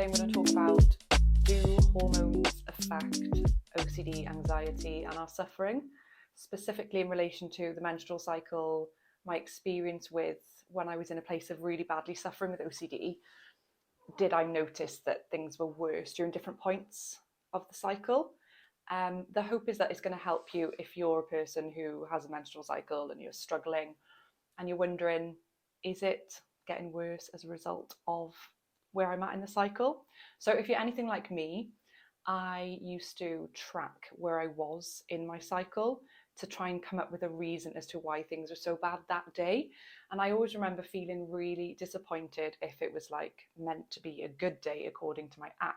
I'm going to talk about, do hormones affect OCD, anxiety and our suffering, specifically in relation to the menstrual cycle, my experience with when I was in a place of really badly suffering with OCD. Did I notice that things were worse during different points of the cycle? The hope is that it's going to help you if you're a person who has a menstrual cycle and you're struggling and you're wondering, is it getting worse as a result of where I'm at in the cycle? So if you're anything like me, I used to track where I was in my cycle to try and come up with a reason as to why things were so bad that day. And I always remember feeling really disappointed if it was like meant to be a good day according to my app.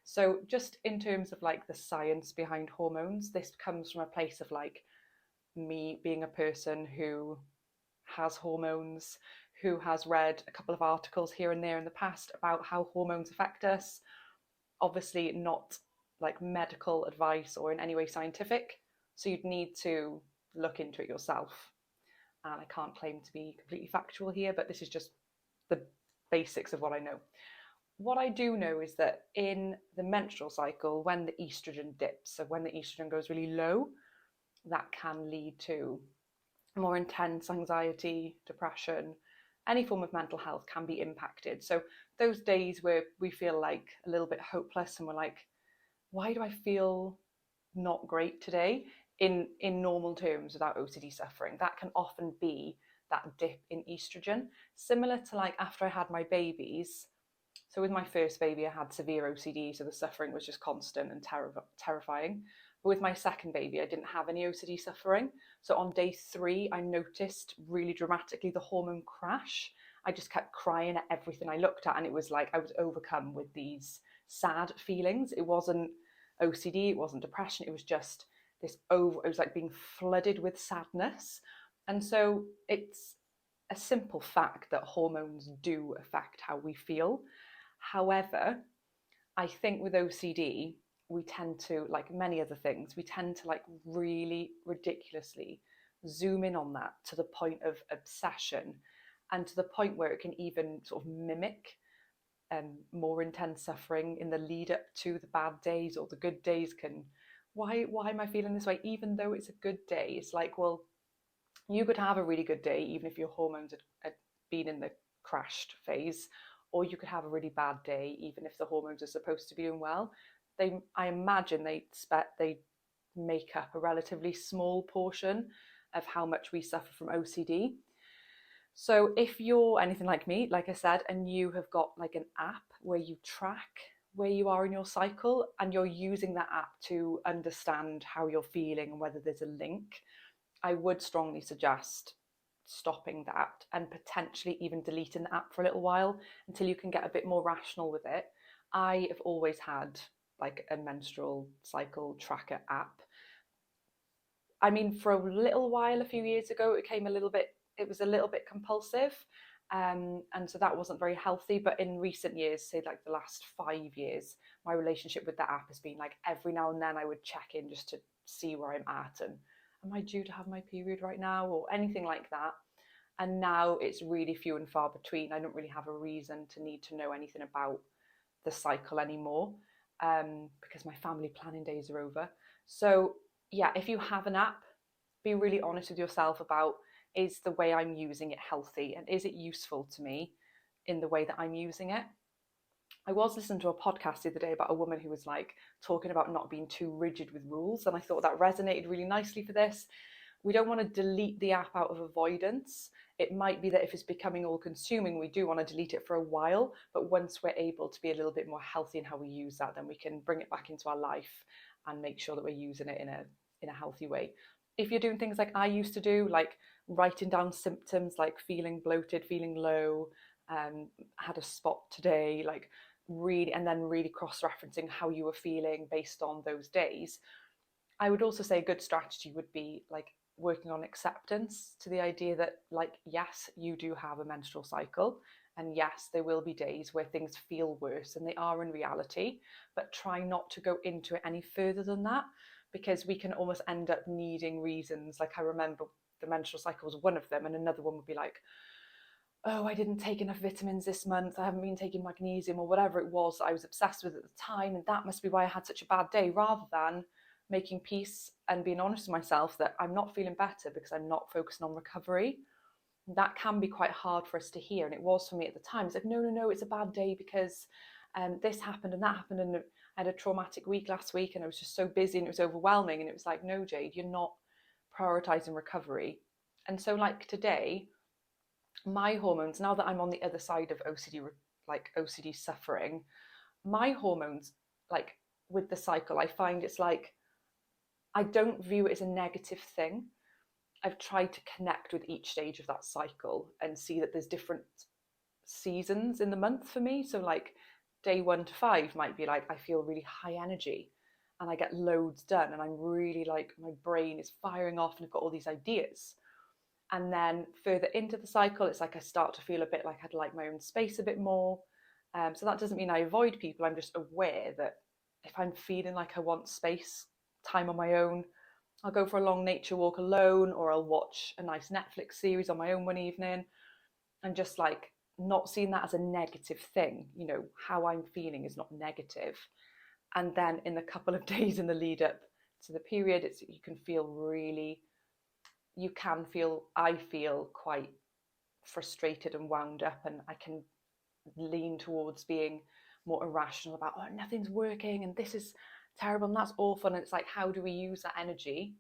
So just in terms of like the science behind hormones, this comes from a place of like me being a person who has hormones, who has read a couple of articles here and there in the past about how hormones affect us. Obviously not like medical advice or in any way scientific, so you'd need to look into it yourself. And I can't claim to be completely factual here, but this is just the basics of what I know. What I do know is that in the menstrual cycle, when the estrogen dips, so when the estrogen goes really low, that can lead to more intense anxiety, depression, any form of mental health can be impacted. So those days where we feel like a little bit hopeless and we're like, why do I feel not great today? In normal terms without OCD suffering, that can often be that dip in estrogen, similar to like after I had my babies. So with my first baby, I had severe OCD, so the suffering was just constant and terrifying. But with my second baby, I didn't have any OCD suffering. So on day 3, I noticed really dramatically the hormone crash. I just kept crying at everything I looked at, and it was like I was overcome with these sad feelings. It wasn't OCD, it wasn't depression, it was just it was like being flooded with sadness. And so it's a simple fact that hormones do affect how we feel. However, I think with OCD, we tend to, like many other things, we tend to like really ridiculously zoom in on that to the point of obsession, and to the point where it can even sort of mimic more intense suffering in the lead up to the bad days or the good days. Why am I feeling this way even though it's a good day? It's like, well, you could have a really good day even if your hormones had been in the crashed phase, or you could have a really bad day even if the hormones are supposed to be doing well. I imagine they make up a relatively small portion of how much we suffer from OCD. So if you're anything like me, like I said, and you have got like an app where you track where you are in your cycle and you're using that app to understand how you're feeling and whether there's a link, I would strongly suggest stopping that and potentially even deleting the app for a little while until you can get a bit more rational with it. I have always had like a menstrual cycle tracker app. I mean, for a little while, a few years ago, it was a little bit compulsive. And so that wasn't very healthy. But in recent years, say like the last 5 years, my relationship with the app has been like every now and then I would check in just to see where I'm at and am I due to have my period right now or anything like that. And now it's really few and far between. I don't really have a reason to need to know anything about the cycle anymore, because my family planning days are over. So yeah, if you have an app, be really honest with yourself about, is the way I'm using it healthy and is it useful to me in the way that I'm using it? I was listening to a podcast the other day about a woman who was like talking about not being too rigid with rules, and I thought that resonated really nicely for this. We don't want to delete the app out of avoidance. It might be that if it's becoming all consuming, we do want to delete it for a while, but once we're able to be a little bit more healthy in how we use that, then we can bring it back into our life and make sure that we're using it in a healthy way. If you're doing things like I used to do, like writing down symptoms like feeling bloated, feeling low, had a spot today, like really, and then really cross-referencing how you were feeling based on those days. I would also say a good strategy would be like working on acceptance to the idea that, like, yes, you do have a menstrual cycle, and yes, there will be days where things feel worse than they are in reality, but try not to go into it any further than that, because we can almost end up needing reasons. Like I remember the menstrual cycle was one of them, and another one would be like, oh, I didn't take enough vitamins this month, I haven't been taking magnesium, or whatever it was that I was obsessed with at the time, and that must be why I had such a bad day, rather than making peace and being honest with myself that I'm not feeling better because I'm not focusing on recovery. That can be quite hard for us to hear, and it was for me at the time. It's like, no, no, no, it's a bad day because this happened and that happened, and I had a traumatic week last week and I was just so busy and it was overwhelming. And it was like, no, Jade, you're not prioritizing recovery. And so like today, my hormones, now that I'm on the other side of OCD, like OCD suffering, my hormones, like with the cycle, I find it's like I don't view it as a negative thing. I've tried to connect with each stage of that cycle and see that there's different seasons in the month for me. So like day 1 to 5 might be like I feel really high energy and I get loads done and I'm really like my brain is firing off and I've got all these ideas. And then further into the cycle, it's like I start to feel a bit like I'd like my own space a bit more. So that doesn't mean I avoid people. I'm just aware that if I'm feeling like I want space, time on my own, I'll go for a long nature walk alone, or I'll watch a nice Netflix series on my own one evening, and just like not seeing that as a negative thing. You know, how I'm feeling is not negative. And then in the couple of days in the lead up to the period, it's you can feel really, I feel quite frustrated and wound up, and I can lean towards being more irrational about, oh, nothing's working and this is terrible and that's awful. And it's like, how do we use that energy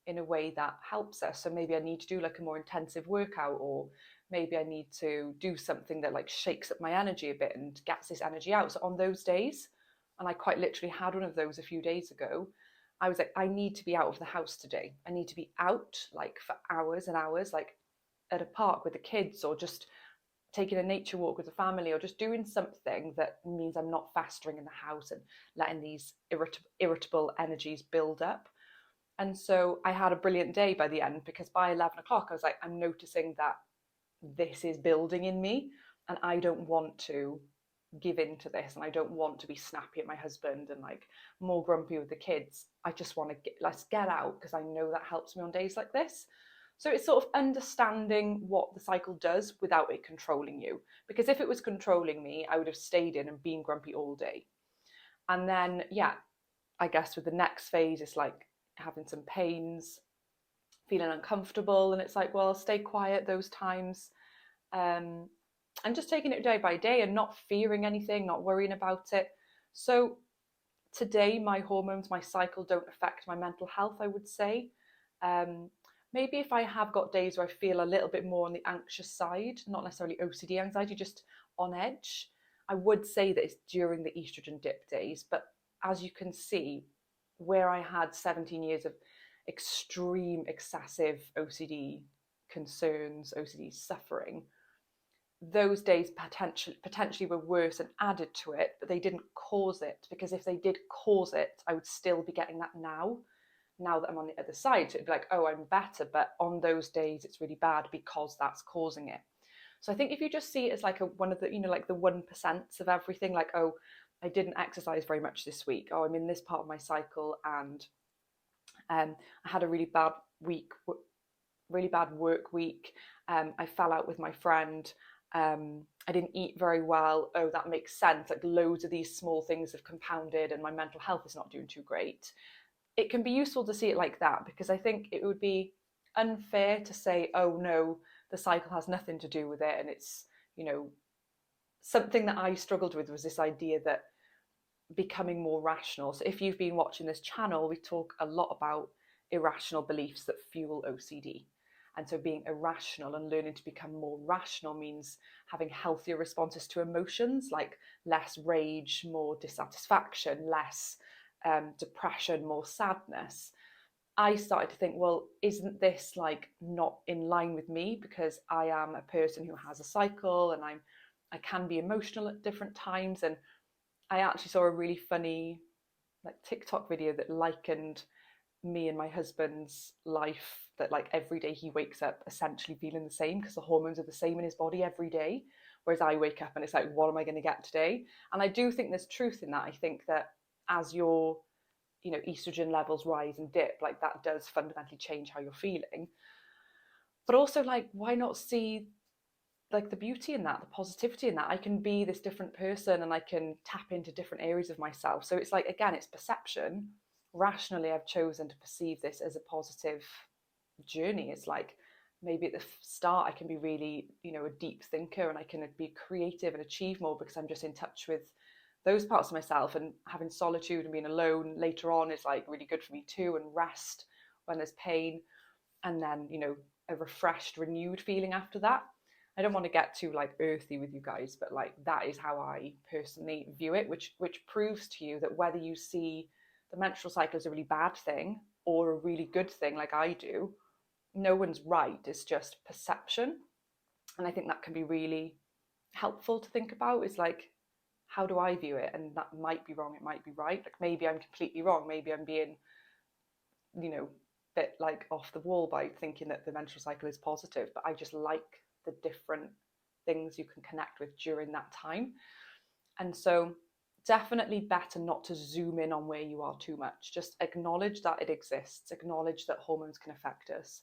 in a way that helps us? So maybe I need to do like a more intensive workout, or maybe I need to do something that like shakes up my energy a bit and gets this energy out. So on those days, and I quite literally had one of those a few days ago, I was like, I need to be out of the house today. I need to be out like for hours and hours, like at a park with the kids, or just taking a nature walk with the family, or just doing something that means I'm not festering in the house and letting these irritable energies build up. And so I had a brilliant day by the end, because by 11 o'clock, I was like, I'm noticing that this is building in me and I don't want to give in to this, and I don't want to be snappy at my husband and like more grumpy with the kids. I just want to let's get out, because I know that helps me on days like this. So it's sort of understanding what the cycle does without it controlling you, because if it was controlling me, I would have stayed in and been grumpy all day. And then yeah, I guess with the next phase, it's like having some pains, feeling uncomfortable, and it's like, well, stay quiet those times, um, and just taking it day by day and not fearing anything, not worrying about it. So today, my hormones, my cycle don't affect my mental health, I would say. Um, Maybe if I have got days where I feel a little bit more on the anxious side, not necessarily OCD anxiety, just on edge, I would say that it's during the estrogen dip days. But as you can see, where I had 17 years of extreme, excessive OCD concerns, OCD suffering, those days potentially were worse and added to it, but they didn't cause it, because if they did cause it, I would still be getting that now that I'm on the other side. So it'd be like, oh, I'm better, but on those days it's really bad because that's causing it. So I think if you just see it as like one of the, like the 1% of everything, like, oh, I didn't exercise very much this week, oh, I'm in this part of my cycle, and I had a really bad week, really bad work week. I fell out with my friend. I didn't eat very well. Oh, that makes sense. Like loads of these small things have compounded and my mental health is not doing too great. It can be useful to see it like that, because I think it would be unfair to say, oh no, the cycle has nothing to do with it. And it's, something that I struggled with was this idea that becoming more rational. So if you've been watching this channel, we talk a lot about irrational beliefs that fuel OCD. And so being irrational and learning to become more rational means having healthier responses to emotions, like less rage, more dissatisfaction, less depression, more sadness. I started to think, well, isn't this like not in line with me? Because I am a person who has a cycle, and I can be emotional at different times. And I actually saw a really funny like TikTok video that likened me and my husband's life, that like every day he wakes up essentially feeling the same, because the hormones are the same in his body every day, whereas I wake up and it's like, what am I going to get today? And I do think there's truth in that. I think that as your estrogen levels rise and dip, like that does fundamentally change how you're feeling. But also, like, why not see like the beauty in that, the positivity in that. I can be this different person and I can tap into different areas of myself. So it's like, again, it's perception. Rationally, I've chosen to perceive this as a positive journey. It's like, maybe at the start I can be really, a deep thinker, and I can be creative and achieve more because I'm just in touch with those parts of myself, and having solitude and being alone later on is like really good for me too, and rest when there's pain, and then a refreshed, renewed feeling after that. I don't want to get too like earthy with you guys, but like that is how I personally view it, which proves to you that whether you see the menstrual cycle as a really bad thing or a really good thing like I do, no one's right. It's just perception. And I think that can be really helpful to think about, is like, how do I view it? And that might be wrong, it might be right. Like maybe I'm completely wrong, maybe I'm being bit like off the wall by thinking that the menstrual cycle is positive, but I just like the different things you can connect with during that time. And so definitely better not to zoom in on where you are too much. Just acknowledge that it exists, acknowledge that hormones can affect us.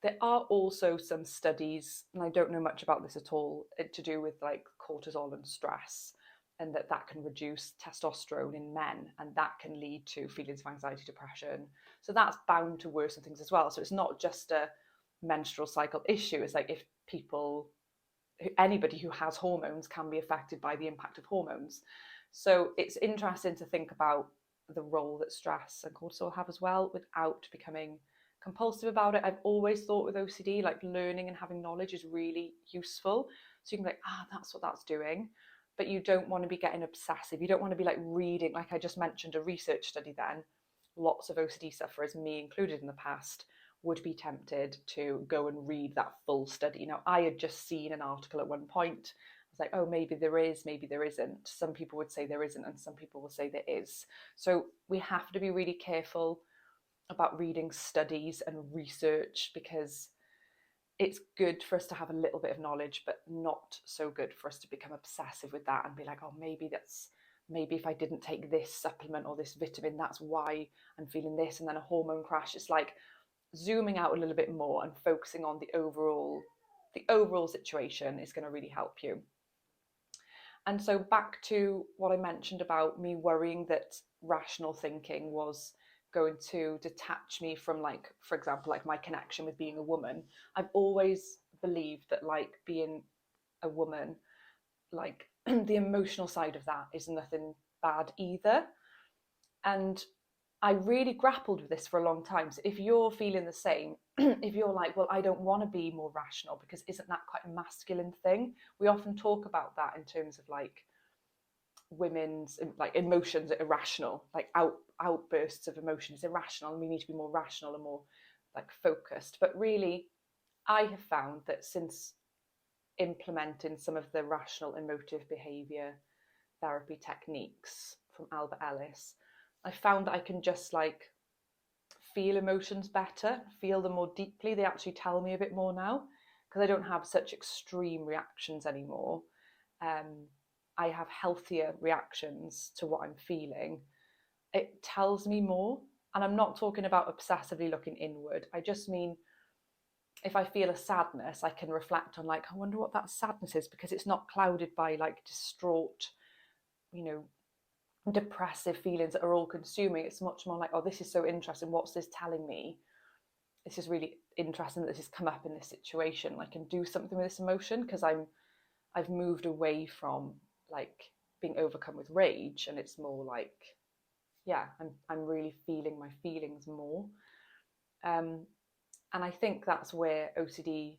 There are also some studies, and I don't know much about this at all, to do with like cortisol and stress, and that can reduce testosterone in men, and that can lead to feelings of anxiety, depression. So that's bound to worsen things as well. So it's not just a menstrual cycle issue. It's like if anybody who has hormones can be affected by the impact of hormones. So it's interesting to think about the role that stress and cortisol have as well, without becoming compulsive about it. I've always thought with OCD, like learning and having knowledge is really useful. So you can be like, that's what that's doing. But you don't want to be getting obsessive. You don't want to be like reading, like I just mentioned a research study then. Lots of OCD sufferers, me included in the past, would be tempted to go and read that full study. Now, I had just seen an article at one point. I was like, oh, maybe there is, maybe there isn't. Some people would say there isn't, and some people will say there is. So we have to be really careful about reading studies and research, because it's good for us to have a little bit of knowledge, but not so good for us to become obsessive with that and be like, oh, maybe if I didn't take this supplement or this vitamin, that's why I'm feeling this, and then a hormone crash. It's like zooming out a little bit more and focusing on the overall situation is going to really help you. And so back to what I mentioned about me worrying that rational thinking was going to detach me from, like, for example, like my connection with being a woman. I've always believed that like being a woman, like the emotional side of that is nothing bad either. And I really grappled with this for a long time. So if you're feeling the same, if you're like, well, I don't want to be more rational, because isn't that quite a masculine thing? We often talk about that in terms of like women's like emotions are irrational, like outbursts of emotion is irrational, and we need to be more rational and more like focused. But really, I have found that since implementing some of the rational emotive behavior therapy techniques from Albert Ellis, I found that I can just like feel emotions better, feel them more deeply. They actually tell me a bit more now, because I don't have such extreme reactions anymore. I have healthier reactions to what I'm feeling. It tells me more. And I'm not talking about obsessively looking inward. I just mean, if I feel a sadness, I can reflect on like, I wonder what that sadness is, because it's not clouded by like distraught, depressive feelings that are all consuming. It's much more like, oh, this is so interesting. What's this telling me? This is really interesting that this has come up in this situation. I can do something with this emotion, because I've moved away from like being overcome with rage, and it's more like, yeah, I'm really feeling my feelings more. And I think that's where OCD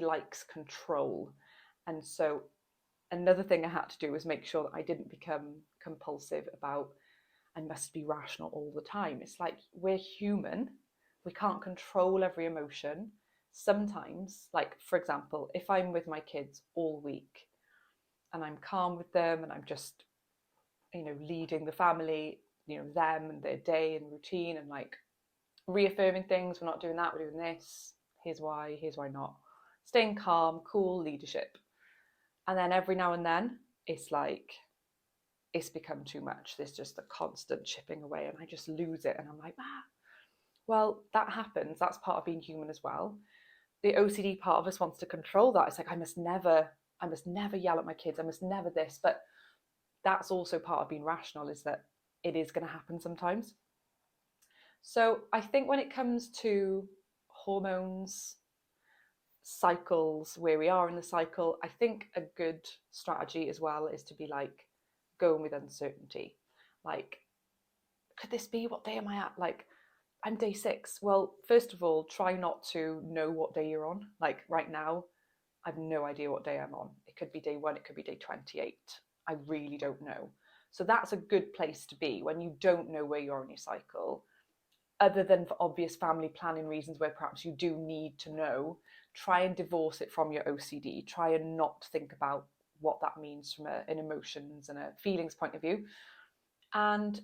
likes control. And so another thing I had to do was make sure that I didn't become compulsive about, I must be rational all the time. It's like, we're human. We can't control every emotion. Sometimes, like, for example, if I'm with my kids all week and I'm calm with them and I'm just, leading the family, them and their day and routine, and like reaffirming things, we're not doing that, we're doing this, here's why not. Staying calm, cool leadership. And then every now and then, it's like, it's become too much. There's just a constant chipping away, and I just lose it. And I'm like, well, that happens. That's part of being human as well. the OCD part of us wants to control that. It's like, I must never yell at my kids. I must never this. But that's also part of being rational, is that it is going to happen sometimes. So I think when it comes to hormones, cycles, where we are in the cycle, I think a good strategy as well is to be like going with uncertainty. Like, could this be, what day am I at? Like, I'm day 6. Well, first of all, try not to know what day you're on. Like right now, I've no idea what day I'm on. It could be day 1, it could be day 28. I really don't know. So that's a good place to be when you don't know where you're on your cycle, other than for obvious family planning reasons where perhaps you do need to know. Try and divorce it from your OCD. Try and not think about what that means from an emotions and a feelings point of view. And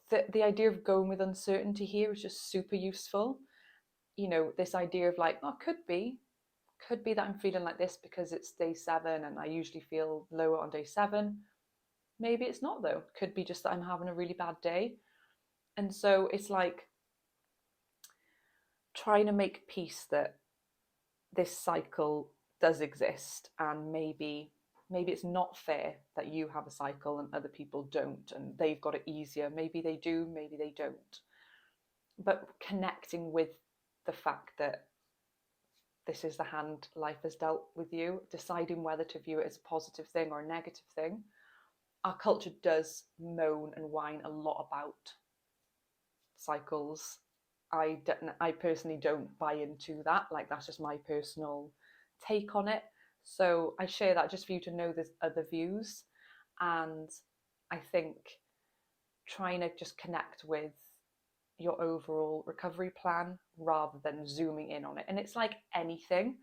the idea of going with uncertainty here is just super useful. You know, this idea of like, oh, could be that I'm feeling like this because it's day 7 and I usually feel lower on day 7. Maybe it's not though. Could be just that I'm having a really bad day. And so it's like trying to make peace that this cycle does exist, and maybe it's not fair that you have a cycle and other people don't and they've got it easier. Maybe they do, maybe they don't. But connecting with the fact that this is the hand life has dealt with you, deciding whether to view it as a positive thing or a negative thing. Our culture does moan and whine a lot about cycles. I personally don't buy into that. Like, that's just my personal take on it. So I share that just for you to know there's other views. And I think trying to just connect with your overall recovery plan rather than zooming in on it. And it's like anything.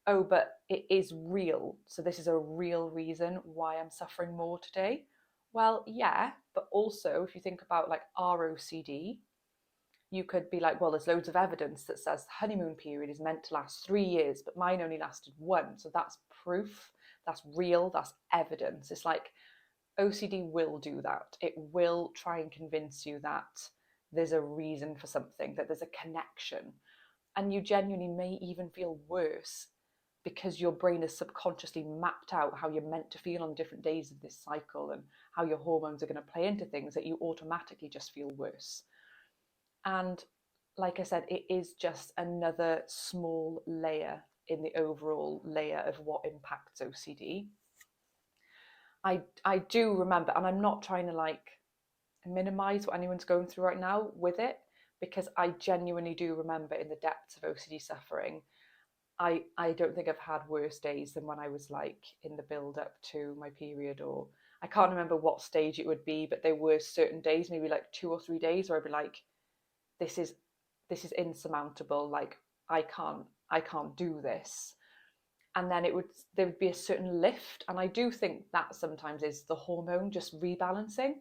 Oh, but it is real. So this is a real reason why I'm suffering more today. Well, yeah, but also if you think about like our OCD, you could be like, well, there's loads of evidence that says the honeymoon period is meant to last 3 years, but mine only lasted 1. So that's proof, that's real, that's evidence. It's like OCD will do that. It will try and convince you that there's a reason for something, that there's a connection. And you genuinely may even feel worse because your brain has subconsciously mapped out how you're meant to feel on different days of this cycle and how your hormones are going to play into things, that you automatically just feel worse. And like I said, it is just another small layer in the overall layer of what impacts OCD. I do remember, and I'm not trying to like minimize what anyone's going through right now with it, because I genuinely do remember in the depths of OCD suffering, I don't think I've had worse days than when I was like in the build up to my period, or I can't remember what stage it would be, but there were certain days, maybe like 2 or 3 days, where I'd be like, this is insurmountable. Like I can't do this. And then there would be a certain lift, and I do think that sometimes is the hormone just rebalancing.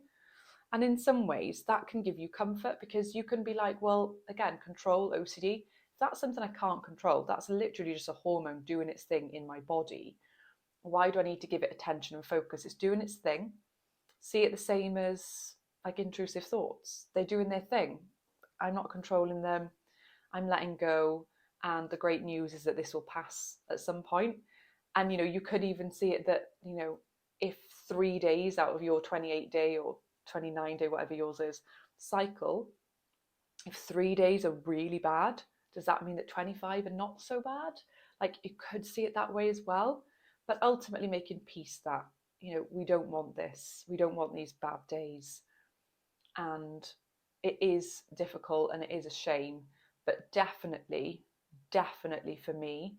And in some ways that can give you comfort, because you can be like, well, again, control OCD. If that's something I can't control, that's literally just a hormone doing its thing in my body. Why do I need to give it attention and focus? It's doing its thing. See it the same as like intrusive thoughts. They're doing their thing. I'm not controlling them. I'm letting go. And the great news is that this will pass at some point. And, you know, you could even see it that, you know, if 3 days out of your 28-day or 29-day, whatever yours is, cycle, if 3 days are really bad, does that mean that 25 are not so bad? Like, you could see it that way as well. But ultimately making peace that, you know, we don't want this. We don't want these bad days. And it is difficult and it is a shame, but definitely for me,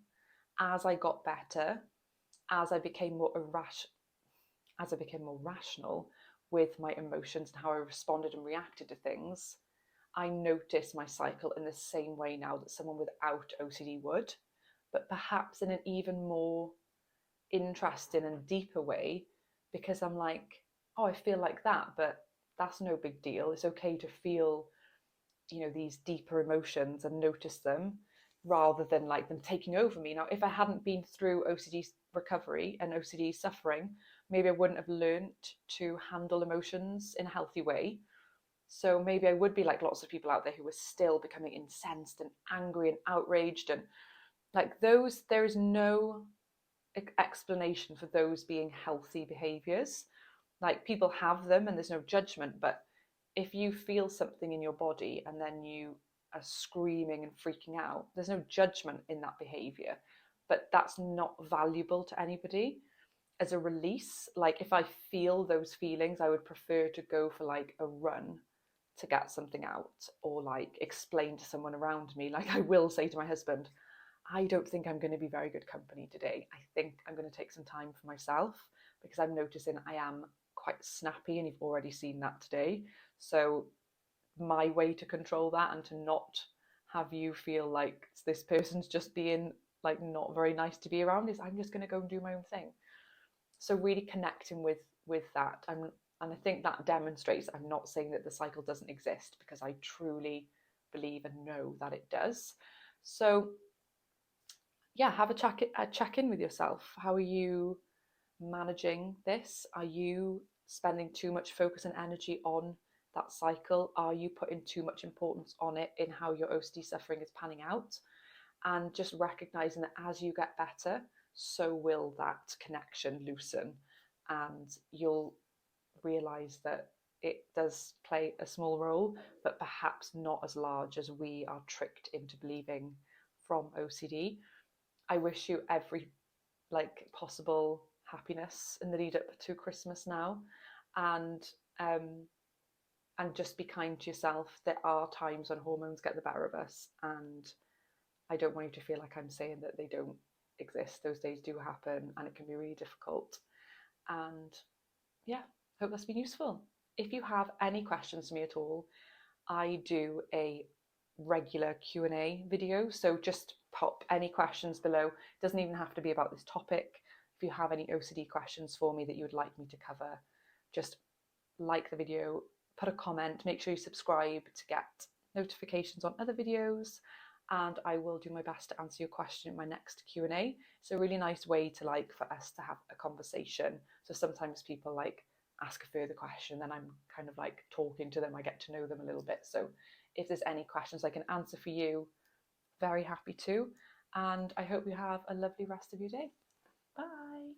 as I got better, as I became more rational with my emotions and how I responded and reacted to things, I notice my cycle in the same way now that someone without OCD would, but perhaps in an even more interesting and deeper way, because I'm like, oh, I feel like that, but that's no big deal. It's okay to feel, you know, these deeper emotions and notice them, rather than like them taking over me. Now, if I hadn't been through OCD recovery and OCD suffering, maybe I wouldn't have learned to handle emotions in a healthy way. So maybe I would be like lots of people out there who are still becoming incensed and angry and outraged and Like those, there is no explanation for those being healthy behaviors. Like people have them and there's no judgment, but if you feel something in your body and then you are screaming and freaking out, there's no judgment in that behavior, but that's not valuable to anybody as a release. Like if I feel those feelings, I would prefer to go for like a run to get something out, or like explain to someone around me. Like I will say to my husband, I don't think I'm going to be very good company today. I think I'm going to take some time for myself, because I'm noticing I am quite snappy, and you've already seen that today. So my way to control that and to not have you feel like this person's just being like not very nice to be around is I'm just going to go and do my own thing. So really connecting with that. And I think that demonstrates, I'm not saying that the cycle doesn't exist, because I truly believe and know that it does. So yeah, have a check in with yourself. How are you managing this? Are you spending too much focus and energy on that cycle? Are you putting too much importance on it in how your OCD suffering is panning out? And just recognizing that as you get better, so will that connection loosen, and you'll realize that it does play a small role, but perhaps not as large as we are tricked into believing from OCD. I wish you every like possible happiness in the lead up to Christmas now, and um and just be kind to yourself. There are times when hormones get the better of us, and I don't want you to feel like I'm saying that they don't exist. Those days do happen, and it can be really difficult. And yeah, hope that's been useful. If you have any questions for me at all, I do a regular Q&A video, so just pop any questions below. It doesn't even have to be about this topic. If you have any OCD questions for me that you would like me to cover, just like the video, put a comment, make sure you subscribe to get notifications on other videos, and I will do my best to answer your question in my next Q&A. It's a really nice way to like for us to have a conversation. So sometimes people like ask a further question, then I'm kind of like talking to them, I get to know them a little bit. So if there's any questions I can answer for you, very happy to. And I hope you have a lovely rest of your day. Bye.